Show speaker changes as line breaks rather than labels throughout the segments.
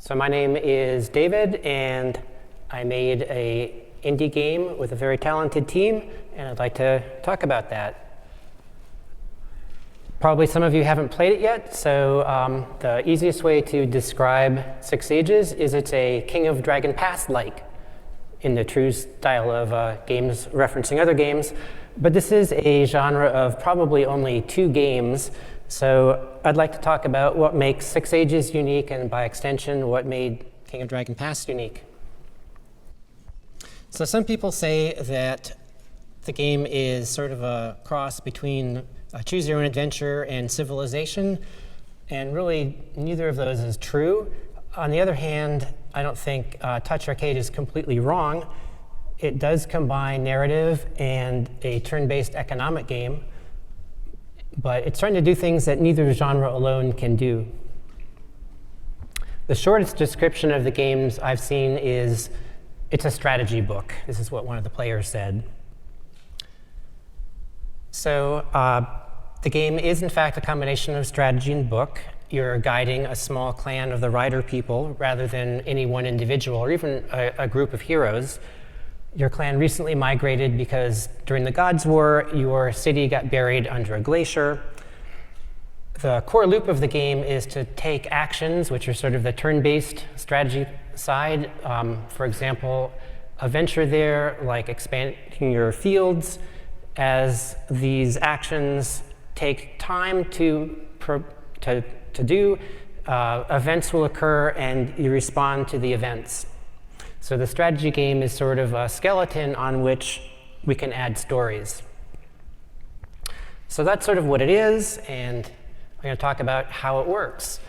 So my name is David, and I made an indie game with a very talented team, and I'd like to talk about that. Probably some of you haven't played it yet, so the easiest way to describe Six Ages is it's a King of Dragon Pass-like, in the true style of games referencing other games. But this is a genre of probably only 2 games, so I'd like to talk about what makes Six Ages unique, and by extension, what made King of Dragon Pass unique. So some people say that the game is sort of a cross between Choose Your Own Adventure and Civilization, and really neither of those is true. On the other hand, I don't think Touch Arcade is completely wrong. It does combine narrative and a turn-based economic game, but it's trying to do things that neither genre alone can do. The shortest description of the games I've seen is it's a strategy book. This is what one of the players said. So the game is, in fact, a combination of strategy and book. You're guiding a small clan of the Rider people rather than any one individual or even a group of heroes. Your clan recently migrated because during the Gods' War, your city got buried under a glacier. The core loop of the game is to take actions, which are sort of the turn-based strategy side. For example, a venture there, like expanding your fields. As these actions take time to do, events will occur and you respond to the events. So the strategy game is sort of a skeleton on which we can add stories. So that's sort of what it is, and I'm going to talk about how it works.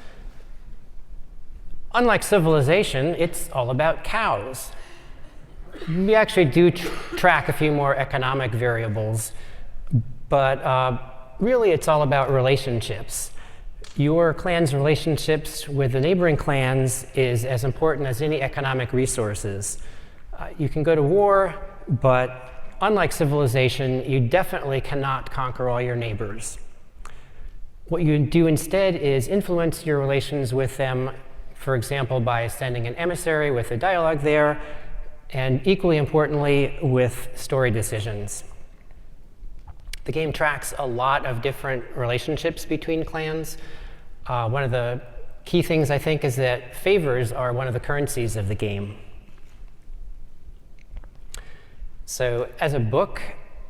Unlike Civilization, it's all about cows. We actually do track a few more economic variables, but really it's all about relationships. Your clan's relationships with the neighboring clans is as important as any economic resources. You can go to war, but unlike Civilization, you definitely cannot conquer all your neighbors. What you do instead is influence your relations with them, for example, by sending an emissary with a dialogue there, and equally importantly, with story decisions. The game tracks a lot of different relationships between clans. One of the key things, I think, is that favors are one of the currencies of the game. So as a book,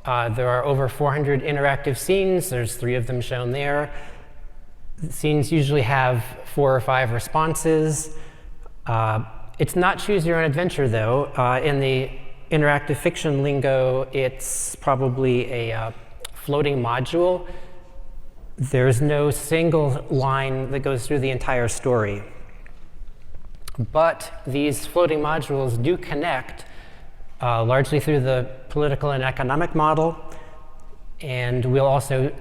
there are over 400 interactive scenes. There's 3 of them shown there. The scenes usually have 4 or 5 responses. It's not Choose Your Own Adventure, though. In the interactive fiction lingo, it's probably a floating module. There's no single line that goes through the entire story. But these floating modules do connect largely through the political and economic model. And we'll also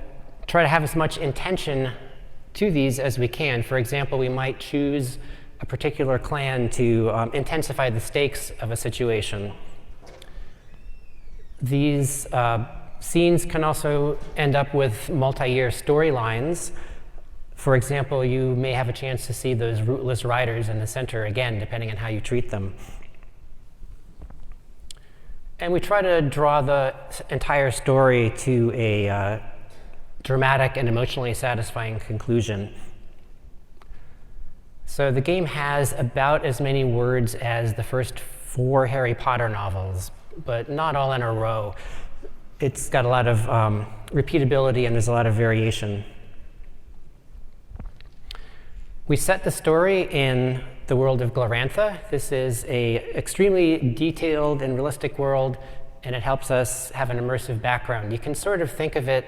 try to have as much intention to these as we can. For example, we might choose a particular clan to intensify the stakes of a situation. These scenes can also end up with multi-year storylines. For example, you may have a chance to see those rootless riders in the center again, depending on how you treat them. And we try to draw the entire story to a dramatic and emotionally satisfying conclusion. So the game has about as many words as the first 4 Harry Potter novels, but not all in a row. It's got a lot of repeatability, and there's a lot of variation. We set the story in the world of Glorantha. This is an extremely detailed and realistic world, and it helps us have an immersive background. You can sort of think of it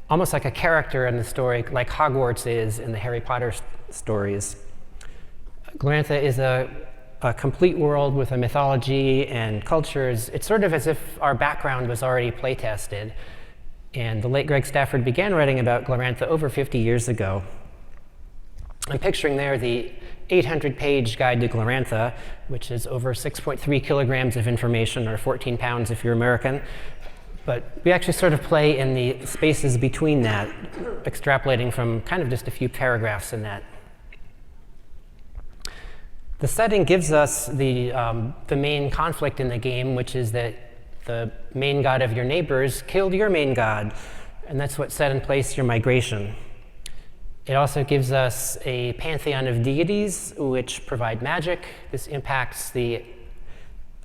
almost like a character in the story, like Hogwarts is in the Harry Potter stories. Glorantha is a complete world with a mythology and cultures. It's sort of as if our background was already play-tested. And the late Greg Stafford began writing about Glorantha over 50 years ago. I'm picturing there the 800-page guide to Glorantha, which is over 6.3 kilograms of information, or 14 pounds if you're American. But we actually sort of play in the spaces between that, extrapolating from kind of just a few paragraphs in that. The setting gives us the main conflict in the game, which is that the main god of your neighbors killed your main god, and that's what set in place your migration. It also gives us a pantheon of deities which provide magic. This impacts the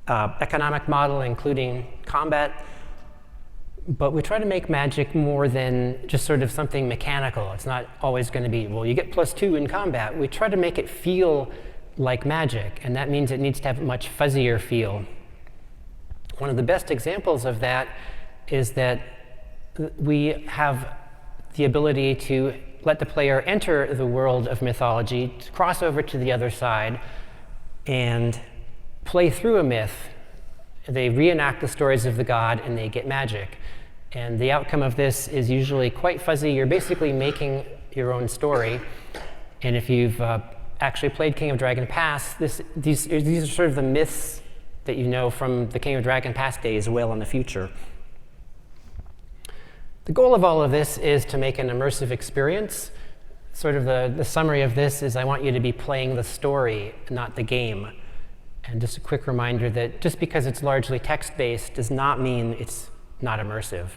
economic model, including combat. But we try to make magic more than just sort of something mechanical. It's not always going to be, well, you get +2 in combat. We try to make it feel like magic, and that means it needs to have a much fuzzier feel. One of the best examples of that is that we have the ability to let the player enter the world of mythology, to cross over to the other side, and play through a myth. They reenact the stories of the god, and they get magic. And the outcome of this is usually quite fuzzy. You're basically making your own story. And if you've actually played King of Dragon Pass, these are sort of the myths that you know from the King of Dragon Pass days well in the future. The goal of all of this is to make an immersive experience. Sort of the summary of this is I want you to be playing the story, not the game. And just a quick reminder that just because it's largely text-based does not mean it's not immersive.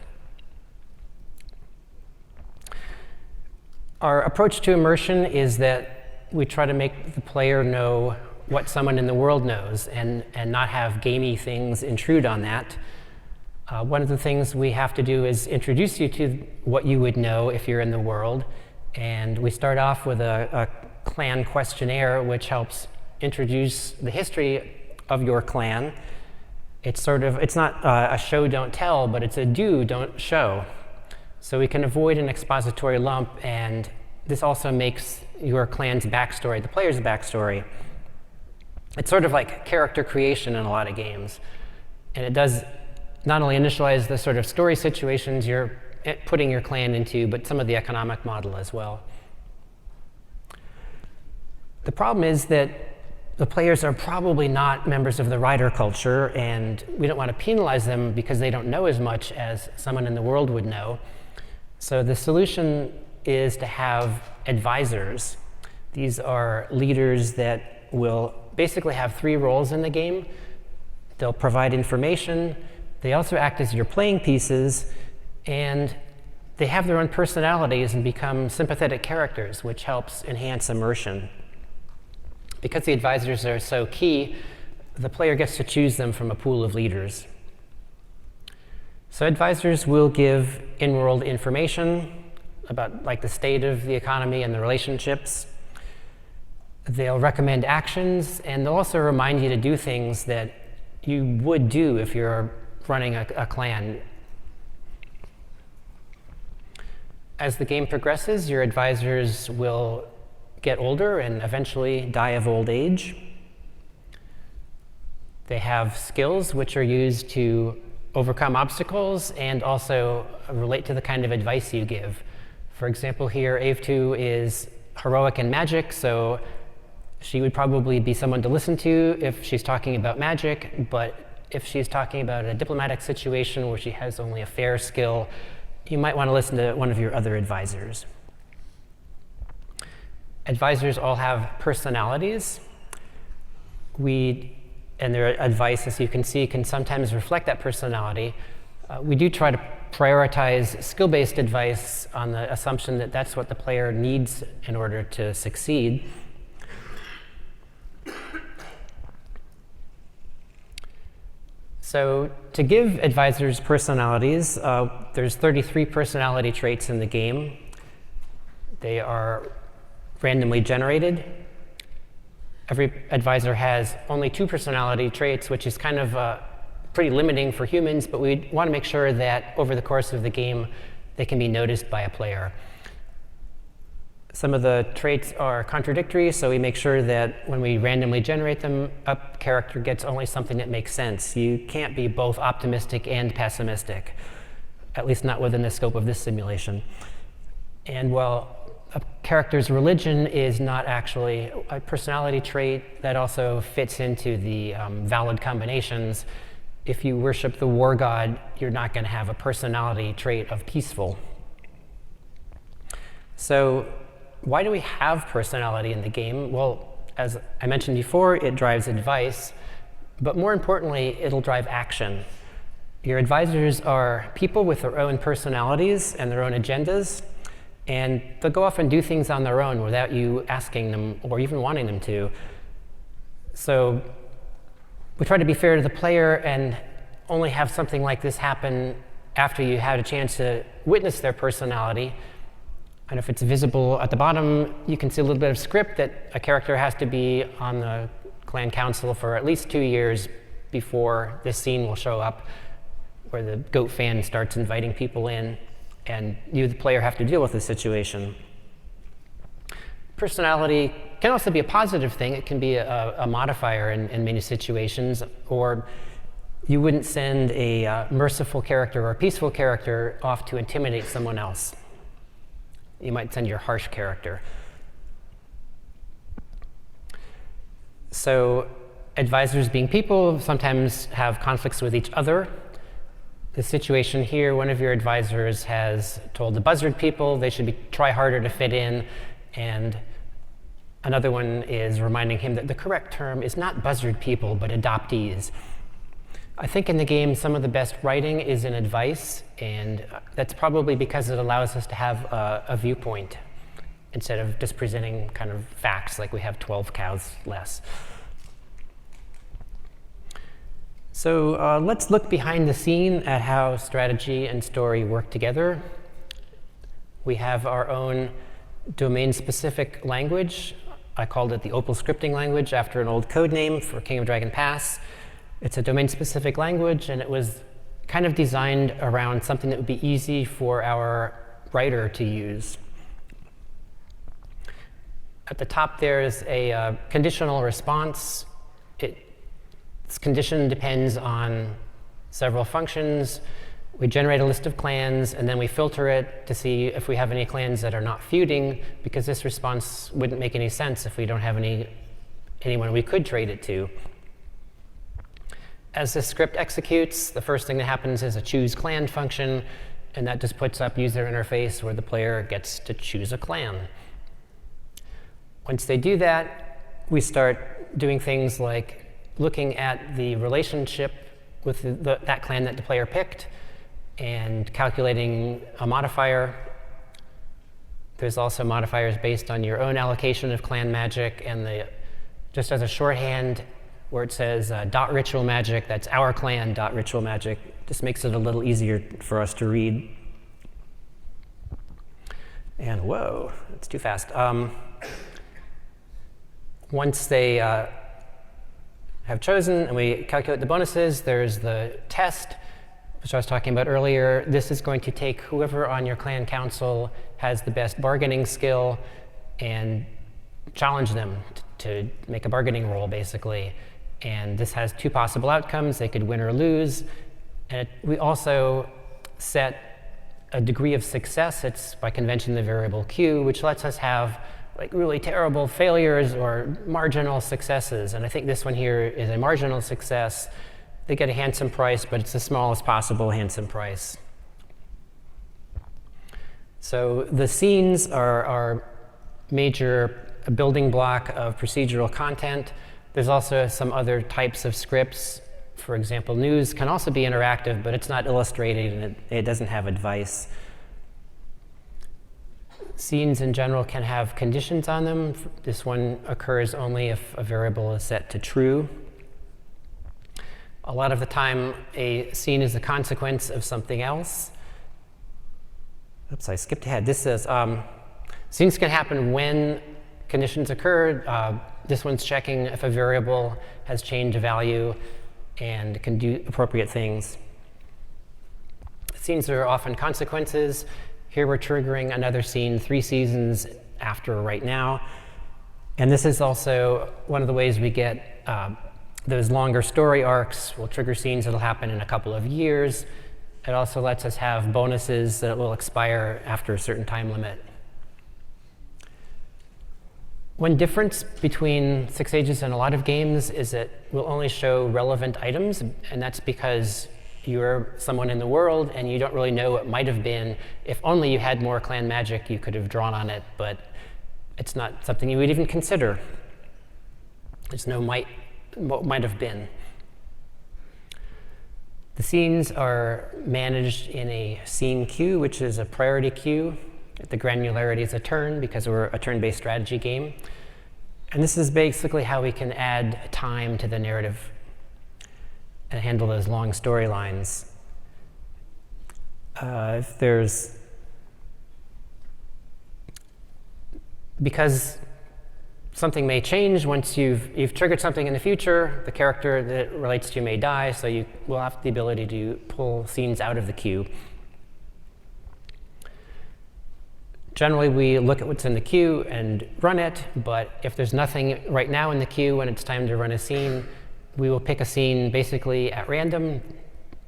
Our approach to immersion is that we try to make the player know what someone in the world knows and not have gamey things intrude on that. One of the things we have to do is introduce you to what you would know if you're in the world. And we start off with a clan questionnaire, which helps introduce the history of your clan. It's not a show, don't tell, but it's a do, don't show. So we can avoid an expository lump, and this also makes your clan's backstory, the player's backstory. It's sort of like character creation in a lot of games. And it does not only initialize the sort of story situations you're putting your clan into, but some of the economic model as well. The problem is that the players are probably not members of the rider culture, and we don't want to penalize them because they don't know as much as someone in the world would know. So the solution is to have advisors. These are leaders that will basically have 3 roles in the game. They'll provide information, they also act as your playing pieces, and they have their own personalities and become sympathetic characters, which helps enhance immersion. Because the advisors are so key, the player gets to choose them from a pool of leaders. So advisors will give in-world information about like the state of the economy and the relationships. They'll recommend actions, and they'll also remind you to do things that you would do if you're running a clan. As the game progresses, your advisors will get older and eventually die of old age. They have skills which are used to overcome obstacles and also relate to the kind of advice you give. For example, here, Ave2 is heroic in magic, so she would probably be someone to listen to if she's talking about magic, but if she's talking about a diplomatic situation where she has only a fair skill, you might want to listen to one of your other advisors. Advisors all have personalities. And their advice, as you can see, can sometimes reflect that personality. We do try to prioritize skill-based advice on the assumption that that's what the player needs in order to succeed. So to give advisors personalities, there's 33 personality traits in the game. They are randomly generated. Every advisor has only 2 personality traits, which is kind of pretty limiting for humans, but we want to make sure that over the course of the game, they can be noticed by a player. Some of the traits are contradictory, so we make sure that when we randomly generate them, a character gets only something that makes sense. You can't be both optimistic and pessimistic, at least not within the scope of this simulation. And while a character's religion is not actually a personality trait, that also fits into the valid combinations. If you worship the war god, you're not going to have a personality trait of peaceful. So why do we have personality in the game? Well, As I mentioned before, it drives advice, but more importantly, it'll drive action. Your advisors are people with their own personalities and their own agendas, and they'll go off and do things on their own without you asking them or even wanting them to. So we try to be fair to the player and only have something like this happen after you had a chance to witness their personality. And if it's visible at the bottom, you can see a little bit of script that a character has to be on the clan council for at least 2 years before this scene will show up, where the goat fan starts inviting people in, and you, the player, have to deal with the situation. Personality can also be a positive thing. It can be a modifier in many situations, or you wouldn't send a merciful character or a peaceful character off to intimidate someone else. You might send your harsh character. So advisors, being people, sometimes have conflicts with each other. The situation here, one of your advisors has told the buzzard people they should try harder to fit in, and another one is reminding him that the correct term is not buzzard people, but adoptees. I think in the game, some of the best writing is in advice, and that's probably because it allows us to have a viewpoint instead of just presenting kind of facts like we have 12 cows less. So let's look behind the scene at how strategy and story work together. We have our own domain-specific language. I called it the Opal scripting language after an old code name for King of Dragon Pass. It's a domain-specific language, and it was kind of designed around something that would be easy for our writer to use. At the top, there's a conditional response. This condition depends on several functions. We generate a list of clans, and then we filter it to see if we have any clans that are not feuding, because this response wouldn't make any sense if we don't have anyone we could trade it to. As this script executes, the first thing that happens is a choose clan function, and that just puts up user interface where the player gets to choose a clan. Once they do that, we start doing things like looking at the relationship with that clan that the player picked and calculating a modifier. There's also modifiers based on your own allocation of clan magic, and just as a shorthand, where it says .ritual magic, that's our clan .ritual magic. Just makes it a little easier for us to read. And whoa, that's too fast. Once they have chosen and we calculate the bonuses, there's the test, which I was talking about earlier. This is going to take whoever on your clan council has the best bargaining skill and challenge them to make a bargaining roll, basically. And this has two possible outcomes. They could win or lose. And we also set a degree of success. It's by convention the variable Q, which lets us have like really terrible failures or marginal successes. And I think this one here is a marginal success. They get a handsome price, but it's the smallest possible handsome price. So the scenes are our major building block of procedural content. There's also some other types of scripts. For example, news can also be interactive, but it's not illustrated and it doesn't have advice. Scenes in general can have conditions on them. This one occurs only if a variable is set to true. A lot of the time, a scene is a consequence of something else. Oops, I skipped ahead. This says, scenes can happen when conditions occur. This one's checking if a variable has changed value and can do appropriate things. Scenes are often consequences. Here we're triggering another scene 3 seasons after right now. And this is also one of the ways we get those longer story arcs. We'll trigger scenes that'll happen in a couple of years. It also lets us have bonuses that will expire after a certain time limit. One difference between 6 Ages and a lot of games is that we'll only show relevant items, and that's because you're someone in the world and you don't really know what might have been. If only you had more clan magic, you could have drawn on it, but it's not something you would even consider. There's no what might have been. The scenes are managed in a scene queue, which is a priority queue. The granularity is a turn because we're a turn-based strategy game. And this is basically how we can add time to the narrative and handle those long storylines. Because something may change once you've triggered something in the future, the character that it relates to may die, so you will have the ability to pull scenes out of the queue. Generally, we look at what's in the queue and run it, but if there's nothing right now in the queue when it's time to run a scene, we will pick a scene basically at random.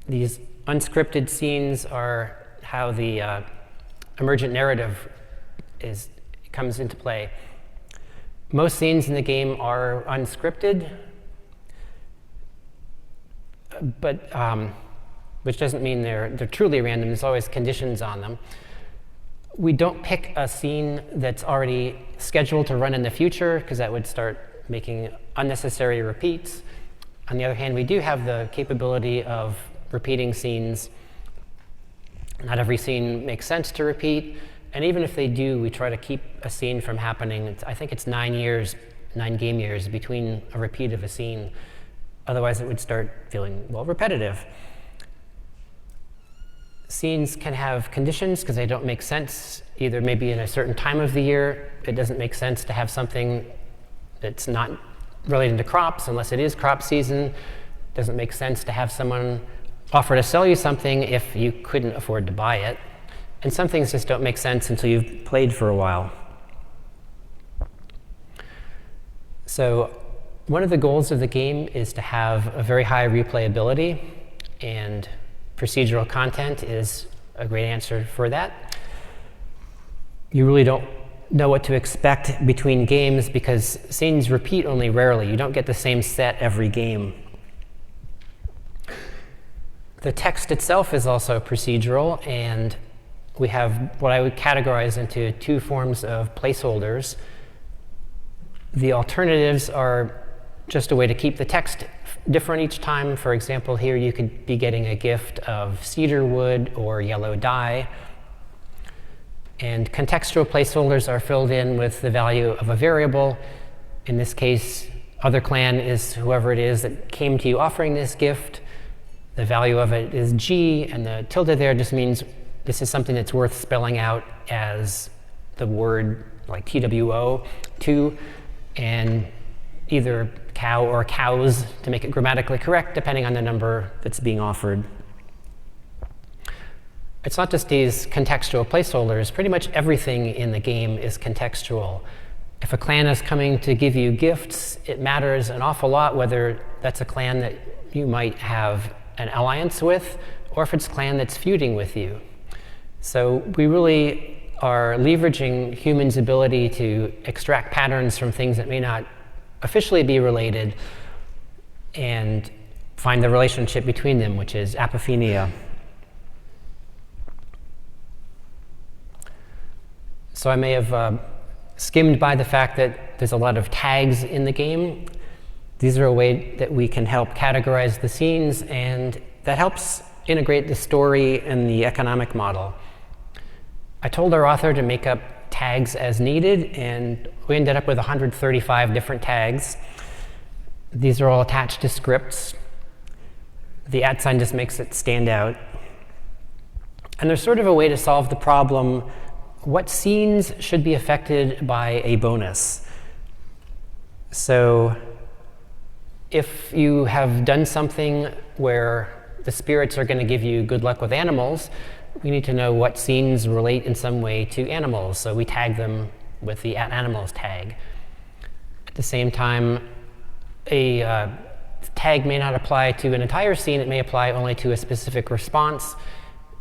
These unscripted scenes are how the emergent narrative comes into play. Most scenes in the game are unscripted, but which doesn't mean they're truly random. There's always conditions on them. We don't pick a scene that's already scheduled to run in the future, because that would start making unnecessary repeats. On the other hand, we do have the capability of repeating scenes. Not every scene makes sense to repeat, and even if they do, we try to keep a scene from happening. I think it's 9 game years between a repeat of a scene. Otherwise, it would start feeling, well, repetitive. Scenes can have conditions because they don't make sense. Either maybe in a certain time of the year, it doesn't make sense to have something that's not related to crops unless it is crop season. It doesn't make sense to have someone offer to sell you something if you couldn't afford to buy it. And some things just don't make sense until you've played for a while. So one of the goals of the game is to have a very high replayability, and procedural content is a great answer for that. You really don't know what to expect between games because scenes repeat only rarely. You don't get the same set every game. The text itself is also procedural, and we have what I would categorize into two forms of placeholders. The alternatives are just a way to keep the text different each time. For example, here you could be getting a gift of cedar wood or yellow dye. And contextual placeholders are filled in with the value of a variable. In this case, other clan is whoever it is that came to you offering this gift. The value of it is G, and the tilde there just means this is something that's worth spelling out as the word like TWO, two, and either cow or cows to make it grammatically correct, depending on the number that's being offered. It's not just these contextual placeholders. Pretty much everything in the game is contextual. If a clan is coming to give you gifts, it matters an awful lot whether that's a clan that you might have an alliance with, or if it's a clan that's feuding with you. So we really are leveraging humans' ability to extract patterns from things that may not officially be related and find the relationship between them, which is apophenia. So I may have skimmed by the fact that there's a lot of tags in the game. These are a way that we can help categorize the scenes, and that helps integrate the story and the economic model. I told our author to make up tags as needed, and we ended up with 135 different tags. These are all attached to scripts. The @ sign just makes it stand out. And there's sort of a way to solve the problem: what scenes should be affected by a bonus? So if you have done something where the spirits are going to give you good luck with animals, we need to know what scenes relate in some way to animals, so we tag them with the @animals tag. At the same time, a tag may not apply to an entire scene. It may apply only to a specific response.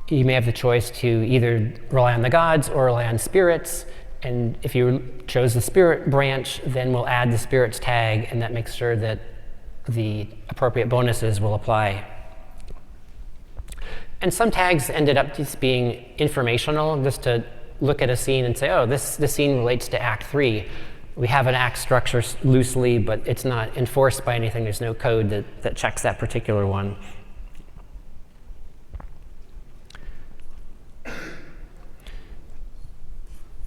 You may have the choice to either rely on the gods or rely on spirits, and if you chose the spirit branch, then we'll add the spirits tag, and that makes sure that the appropriate bonuses will apply. And some tags ended up just being informational, just to look at a scene and say, oh, this scene relates to Act 3. We have an act structure loosely, but it's not enforced by anything. There's no code that checks that particular one.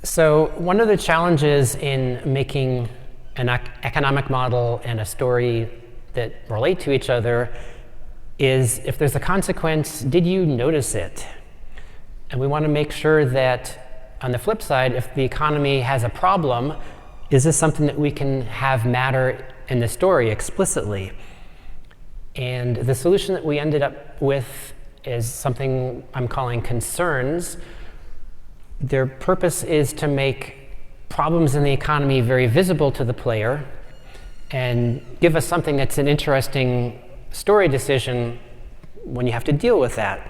So one of the challenges in making an economic model and a story that relate to each other is, if there's a consequence, did you notice it? And we want to make sure that, on the flip side, if the economy has a problem, is this something that we can have matter in the story explicitly? And the solution that we ended up with is something I'm calling concerns. Their purpose is to make problems in the economy very visible to the player and give us something that's an interesting story decision when you have to deal with that.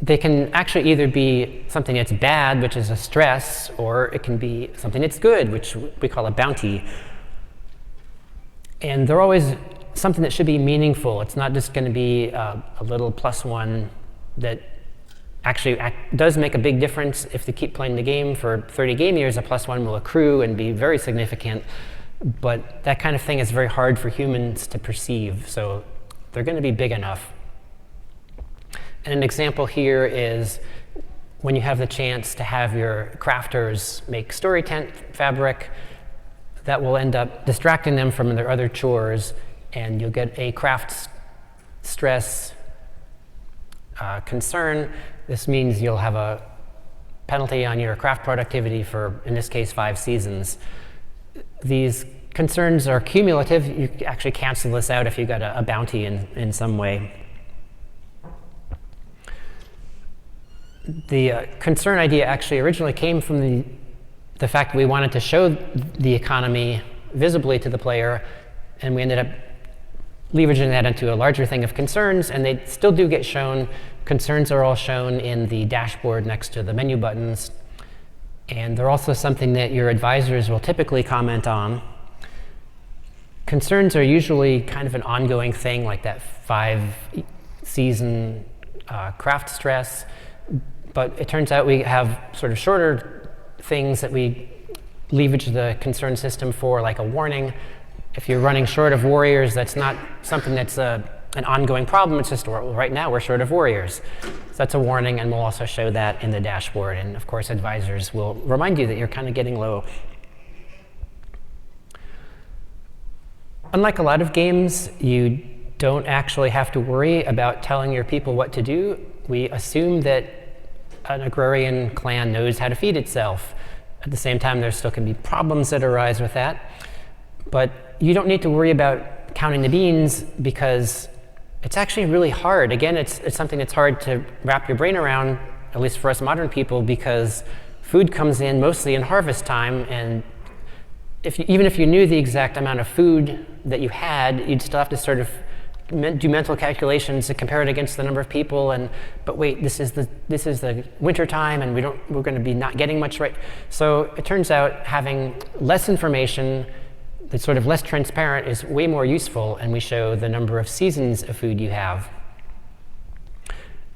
They can actually either be something that's bad, which is a stress, or it can be something that's good, which we call a bounty. And they're always something that should be meaningful. It's not just going to be a little +1 that actually does make a big difference. If they keep playing the game for 30 game years, a +1 will accrue and be very significant. But that kind of thing is very hard for humans to perceive, so they're going to be big enough. And an example here is when you have the chance to have your crafters make story tent fabric, that will end up distracting them from their other chores, and you'll get a craft stress concern. This means you'll have a penalty on your craft productivity for, in this case, 5 seasons. These concerns are cumulative. You actually cancel this out if you got a bounty in some way. The concern idea actually originally came from the fact that we wanted to show the economy visibly to the player, and we ended up leveraging that into a larger thing of concerns, and they still do get shown. Concerns are all shown in the dashboard next to the menu buttons, and they're also something that your advisors will typically comment on. Concerns are usually kind of an ongoing thing, like that 5-season craft stress, but it turns out we have sort of shorter things that we leverage the concern system for, like a warning. If you're running short of warriors, that's not something that's an ongoing problem. It's just, well, right now we're short of warriors. So that's a warning, and we'll also show that in the dashboard. And of course, advisors will remind you that you're kind of getting low. Unlike a lot of games, you don't actually have to worry about telling your people what to do. We assume that an agrarian clan knows how to feed itself. At the same time, there still can be problems that arise with that. But you don't need to worry about counting the beans, because it's actually really hard. Again, it's something that's hard to wrap your brain around, at least for us modern people, because food comes in mostly in harvest time, and even if you knew the exact amount of food that you had, you'd still have to sort of do mental calculations to compare it against the number of people. But wait, this is the winter time, and we're going to be not getting much right. So it turns out having less information that's sort of less transparent is way more useful, and we show the number of seasons of food you have.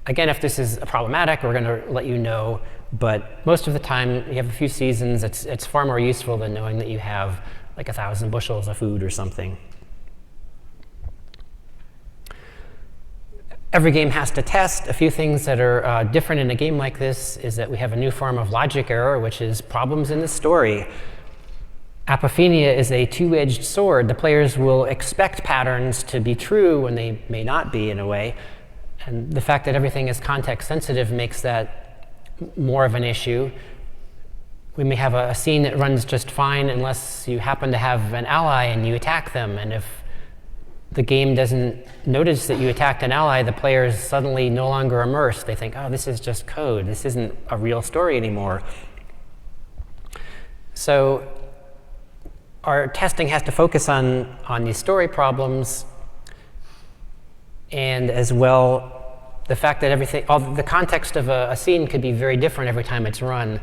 Again, if this is problematic, we're going to let you know, but most of the time you have a few seasons. It's far more useful than knowing that you have like 1,000 bushels of food or something. Every game has to test. A few things that are different in a game like this is that we have a new form of logic error, which is problems in the story. Apophenia is a two-edged sword. The players will expect patterns to be true when they may not be, in a way. And the fact that everything is context sensitive makes that more of an issue. We may have a scene that runs just fine unless you happen to have an ally and you attack them. And if the game doesn't notice that you attacked an ally, the players suddenly no longer immersed. They think, oh, this is just code. This isn't a real story anymore. So our testing has to focus on these story problems, and as well the fact that the context of a scene could be very different every time it's run.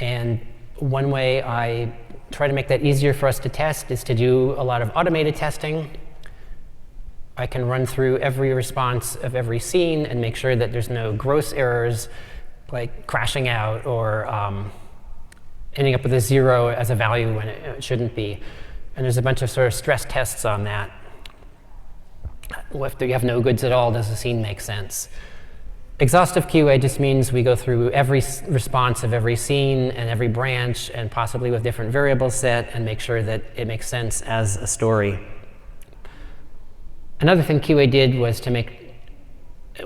And one way I try to make that easier for us to test is to do a lot of automated testing. I can run through every response of every scene and make sure that there's no gross errors like crashing out or ending up with a 0 as a value when it shouldn't be. And there's a bunch of sort of stress tests on that. If you have no goods at all, does the scene make sense? Exhaustive QA just means we go through every response of every scene and every branch, and possibly with different variables set, and make sure that it makes sense as a story. Another thing QA did was to make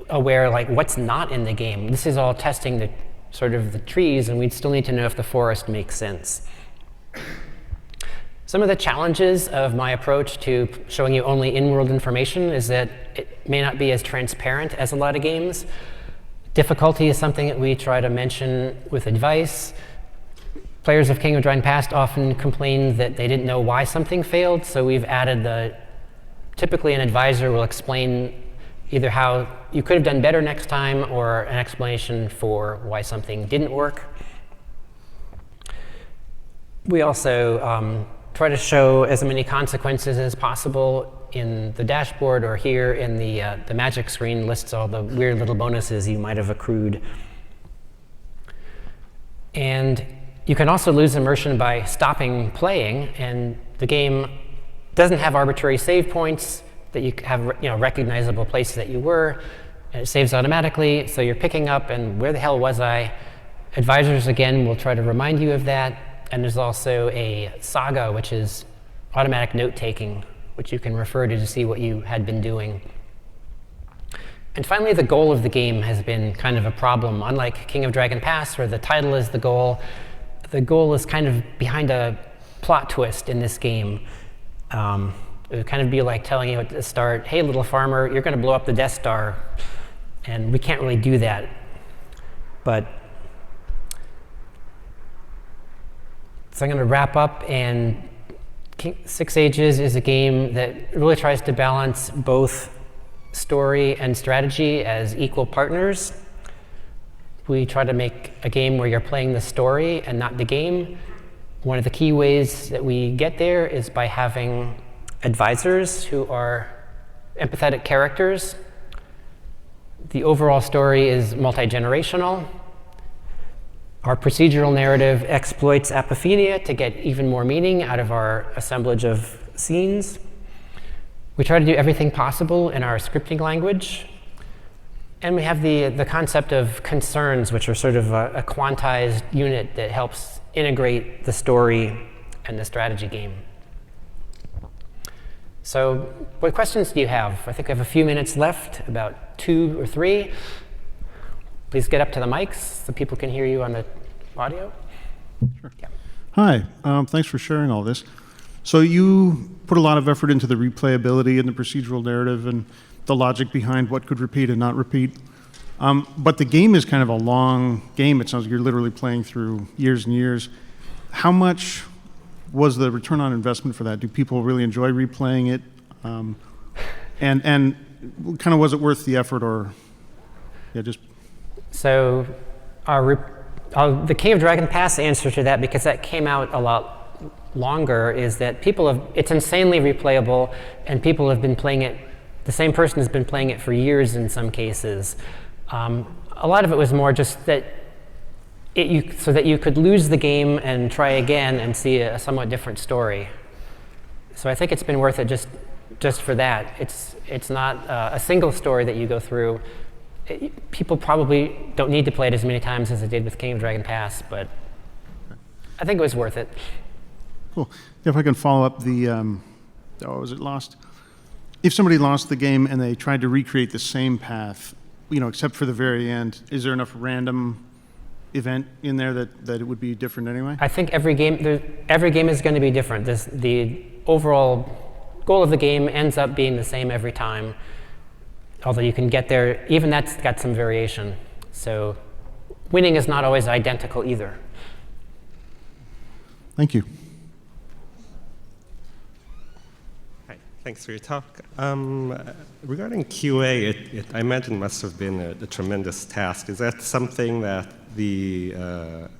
aware like what's not in the game. This is all testing the sort of the trees, and we'd still need to know if the forest makes sense. Some of the challenges of my approach to showing you only in-world information is that it may not be as transparent as a lot of games. Difficulty is something that we try to mention with advice. Players of King of Dragon Past often complain that they didn't know why something failed, so we've added typically an advisor will explain either how you could have done better next time or an explanation for why something didn't work. We also try to show as many consequences as possible in the dashboard, or here in the magic screen lists all the weird little bonuses you might have accrued. And you can also lose immersion by stopping playing, and the game doesn't have arbitrary save points that you have recognizable places that you were, and it saves automatically, so you're picking up and where the hell was I? Advisors, again, will try to remind you of that, and there's also a saga, which is automatic note-taking, which you can refer to see what you had been doing. And finally, the goal of the game has been kind of a problem. Unlike King of Dragon Pass, where the title is the goal is kind of behind a plot twist in this game. It would kind of be like telling you at the start, hey, little farmer, you're going to blow up the Death Star. And we can't really do that. But so I'm going to wrap up, and Six Ages is a game that really tries to balance both story and strategy as equal partners. We try to make a game where you're playing the story and not the game. One of the key ways that we get there is by having advisors who are empathetic characters. The overall story is multi-generational. Our procedural narrative exploits apophenia to get even more meaning out of our assemblage of scenes. We try to do everything possible in our scripting language. And we have the concept of concerns, which are sort of a quantized unit that helps integrate the story and the strategy game. So what questions do you have? I think we have a few minutes left, about 2 or 3. Please get up to the mics so people can hear you on the audio.
Sure.
Yeah.
Hi, thanks for sharing all this. So you put a lot of effort into the replayability and the procedural narrative and the logic behind what could repeat and not repeat. But the game is kind of a long game. It sounds like you're literally playing through years and years. How much was the return on investment for that? Do people really enjoy replaying it? And kind of was it worth the effort, or just?
So the King of Dragon Pass answer to that, because that came out a lot longer, is that it's insanely replayable, and people have been playing it, the same person has been playing it for years in some cases. A lot of it was more just that so that you could lose the game and try again and see a somewhat different story. So I think it's been worth it just for that. It's not a single story that you go through. People probably don't need to play it as many times as they did with King of Dragon Pass, but I think it was worth it.
Cool. If I can follow up was it Lost? If somebody lost the game and they tried to recreate the same path, except for the very end, is there enough random event in there that it would be different anyway?
I think every game is going to be different. The overall goal of the game ends up being the same every time, although you can get there, even that's got some variation. So winning is not always identical either.
Thank you.
Hi, thanks for your talk. Regarding QA, I imagine must have been a tremendous task. Is that something that the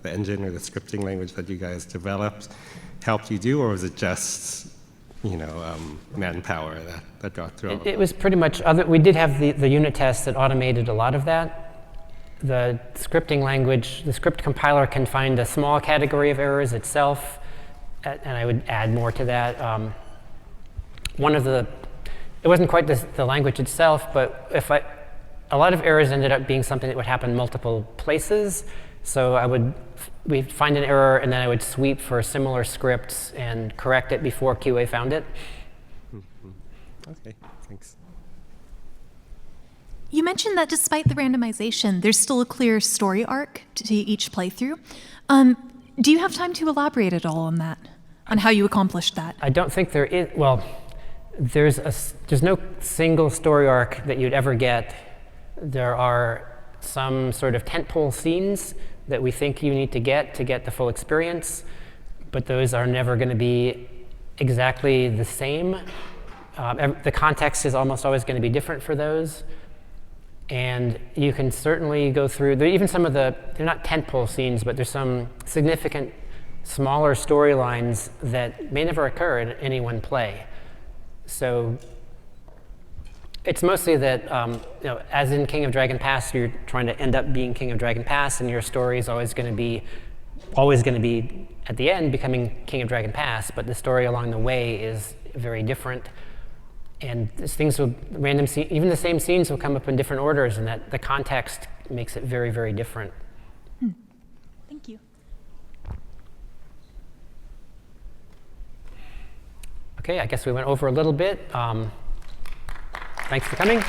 engine or the scripting language that you guys developed helped you do, or was it just manpower that got through?
It was pretty much we did have the unit tests that automated a lot of that. the scripting language, the script compiler can find a small category of errors itself, and I would add more to that. It wasn't quite the language itself, but a lot of errors ended up being something that would happen multiple places. So we'd find an error, and then I would sweep for similar scripts and correct it before QA found it.
Okay, thanks.
You mentioned that despite the randomization, there's still a clear story arc to each playthrough. Do you have time to elaborate at all on that, on how you accomplished that?
I don't think there is, well, there's no single story arc that you'd ever get. There are some sort of tentpole scenes that we think you need to get the full experience, but those are never going to be exactly the same. The context is almost always going to be different for those. And you can certainly go through, even some of they're not tentpole scenes, but there's some significant smaller storylines that may never occur in any one play. So it's mostly that, as in King of Dragon Pass, you're trying to end up being King of Dragon Pass, and your story is always going to be at the end becoming King of Dragon Pass, but the story along the way is very different. And things will even the same scenes will come up in different orders, and that the context makes it very, very different.
Thank you.
Okay, I guess we went over a little bit. Thanks for coming.